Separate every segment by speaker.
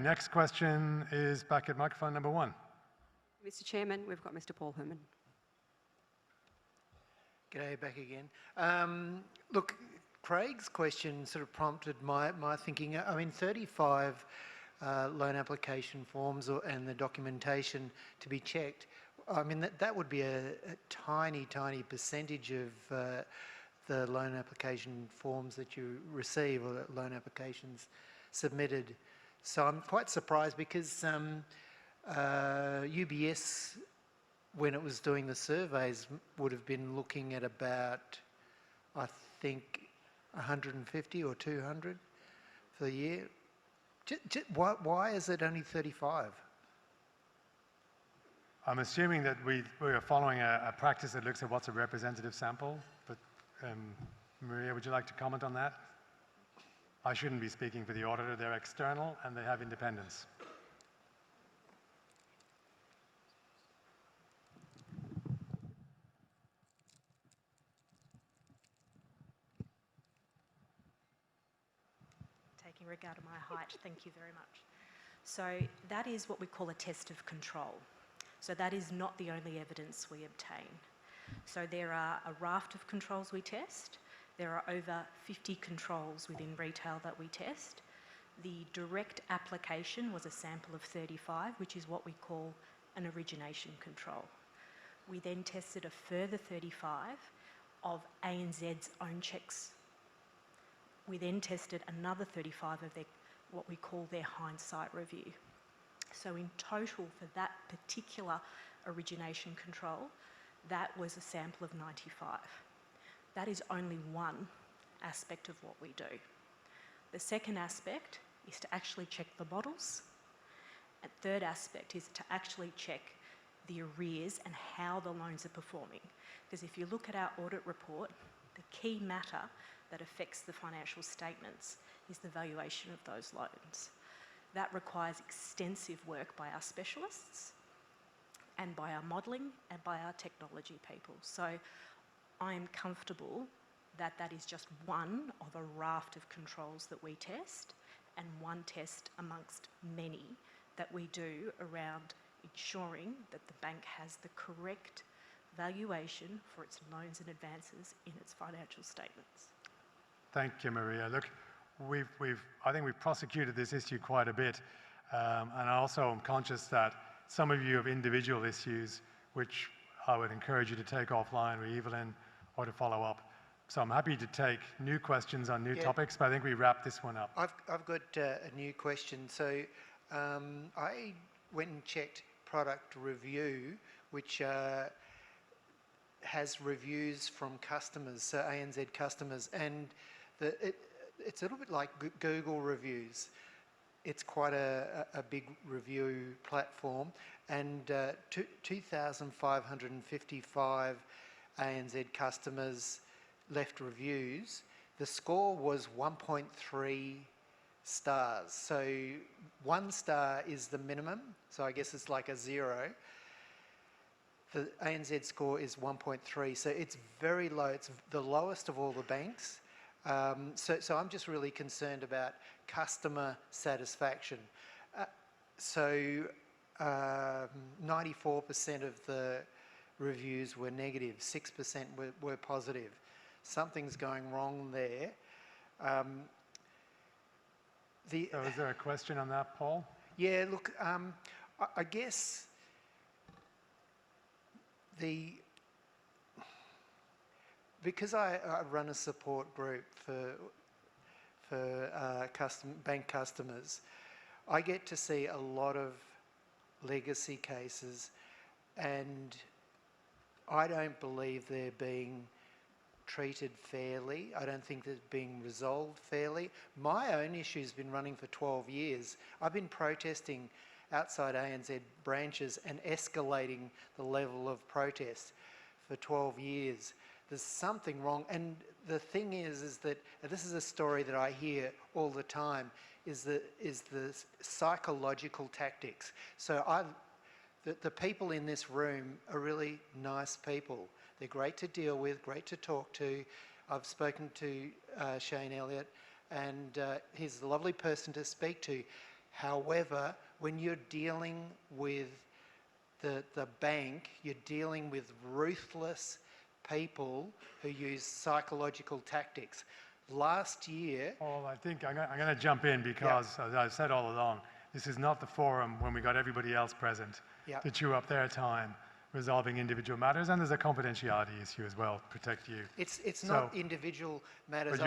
Speaker 1: next question is back at microphone number 1.
Speaker 2: Mr. Chairman, we've got Mr. Paul Herman.
Speaker 3: G'day, back again. Look, Craig's question sort of prompted my thinking. I mean, 35 loan application forms and the documentation to be checked. I mean, that would be a tiny, tiny percentage of the loan application forms that you receive or loan applications submitted. So I'm quite surprised because UBS, when it was doing the surveys, would have been looking at about, I think, 150 or 200 for the year. Why is it only 35?
Speaker 1: I'm assuming that we are following a practice that looks at what's a representative sample, but Maria, would you like to comment on that? I shouldn't be speaking for the auditor. They're external and they have independence.
Speaker 4: Taking regard to my height, thank you very much. So that is what we call a test of control. So that is not the only evidence we obtain. So there are a raft of controls we test. There are over 50 controls within retail that we test. The direct application was a sample of 35, which is what we call an origination control. We then tested a further 35 of ANZ's own checks. We then tested another 35 of what we call their hindsight review. So in total for that particular origination control, that was a sample of 95. That is only one aspect of what we do. The second aspect is to actually check the models. And third aspect is to actually check the arrears and how the loans are performing. Because if you look at our audit report, the key matter that affects the financial statements is the valuation of those loans. That requires extensive work by our specialists and by our modelling and by our technology people. So I am comfortable that that is just one of a raft of controls that we test and one test amongst many that we do around ensuring that the bank has the correct valuation for its loans and advances in its financial statements.
Speaker 1: Thank you, Maria. Look, I think we've prosecuted this issue quite a bit, and I also am conscious that some of you have individual issues which I would encourage you to take offline with Evelyn or to follow up. So I'm happy to take new questions on new topics, but I think we wrap this one up.
Speaker 3: I've got a new question. So I went and checked Product Review, which has reviews from customers, so ANZ customers, and it's a little bit like Google reviews. It's quite a big review platform, and 2,555 ANZ customers left reviews. The score was 1.3 stars. So 1 star is the minimum, so I guess it's like a 0. The ANZ score is 1.3, so it's very low. It's the lowest of all the banks. So I'm just really concerned about customer satisfaction. So 94% of the reviews were negative, 6% were positive. Something's going wrong there.
Speaker 1: So is there a question on that, Paul?
Speaker 3: Yeah, look, I guess because I run a support group for bank customers, I get to see a lot of legacy cases, and I don't believe they're being treated fairly. I don't think they're being resolved fairly. My own issue's been running for 12 years. I've been protesting outside ANZ branches and escalating the level of protest for 12 years. There's something wrong, and the thing is that, and this is a story that I hear all the time, is the psychological tactics. So the people in this room are really nice people. They're great to deal with, great to talk to. I've spoken to Shane Elliott, and he's a lovely person to speak to. However, when you're dealing with the bank, you're dealing with ruthless people who use psychological tactics. Last year,
Speaker 1: Paul, I think I'm going to jump in because, as I've said all along, this is not the forum when we got everybody else present
Speaker 3: Yeah.
Speaker 1: to chew up their time resolving individual matters, and there's a confidentiality issue as well to protect you.
Speaker 3: it's
Speaker 1: So-
Speaker 3: not individual matters.
Speaker 1: But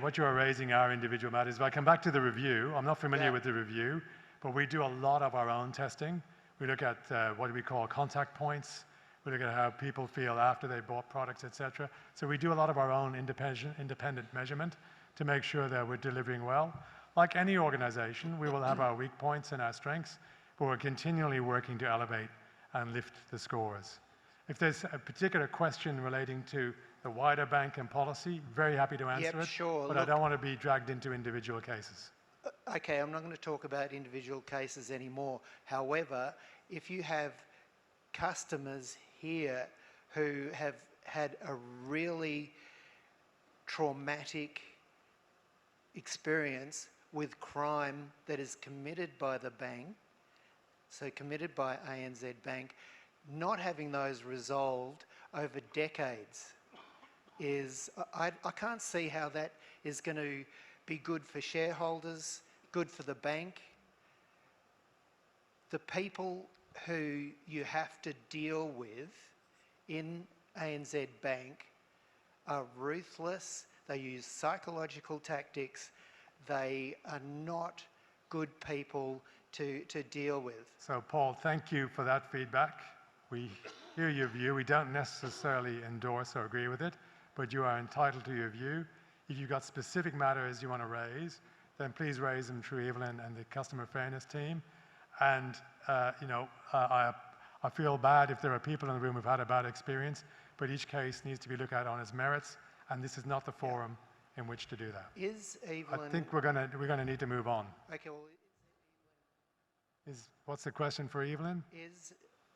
Speaker 1: what you're raising are individual matters. If I come back to the review, I'm not familiar
Speaker 3: Yeah.
Speaker 1: with the review, but we do a lot of our own testing. We look at what we call contact points. We look at how people feel after they bought products, etc. So we do a lot of our own independent measurement to make sure that we're delivering well. Like any organization, we will have our weak points and our strengths, but we're continually working to elevate and lift the scores. If there's a particular question relating to the wider bank and policy, very happy to answer it.
Speaker 3: Sure.
Speaker 1: But I don't want to be dragged into individual cases.
Speaker 3: Okay, I'm not going to talk about individual cases anymore. However, if you have customers here who have had a really traumatic experience with crime that is committed by the bank, so committed by ANZ Bank, not having those resolved over decades is, I can't see how that is going to be good for shareholders, good for the bank. The people who you have to deal with in ANZ Bank are ruthless, they use psychological tactics, they are not good people to deal with.
Speaker 1: So Paul, thank you for that feedback. We hear your view. We don't necessarily endorse or agree with it, but you are entitled to your view. If you've got specific matters you want to raise, then please raise them through Evelyn and the customer fairness team. And I feel bad if there are people in the room who've had a bad experience, but each case needs to be looked at on its merits, and this is not the forum in which to do that.
Speaker 3: Is Evelyn...
Speaker 1: I think we're gonna need to move on.
Speaker 3: Okay, well,
Speaker 1: What's the question for Evelyn?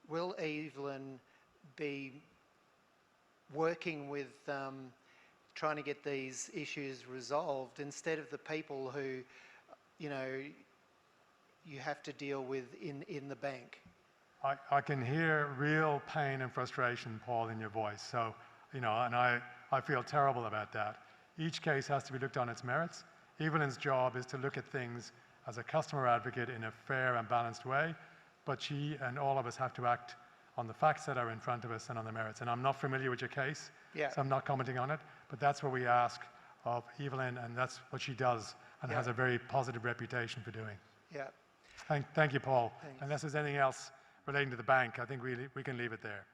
Speaker 3: will Evelyn be working with trying to get these issues resolved instead of the people who, you have to deal with in the bank?
Speaker 1: I can hear real pain and frustration, Paul, in your voice. So, and I feel terrible about that. Each case has to be looked on its merits. Evelyn's job is to look at things as a customer advocate in a fair and balanced way, but she and all of us have to act on the facts that are in front of us and on the merits. And I'm not familiar with your case, so I'm not commenting on it, but that's what we ask of Evelyn, and that's what she does and has a very positive reputation for doing.
Speaker 3: Yeah.
Speaker 1: Thank you, Paul.
Speaker 3: Thanks.
Speaker 1: Unless there's anything else relating to the bank, I think we can leave it there.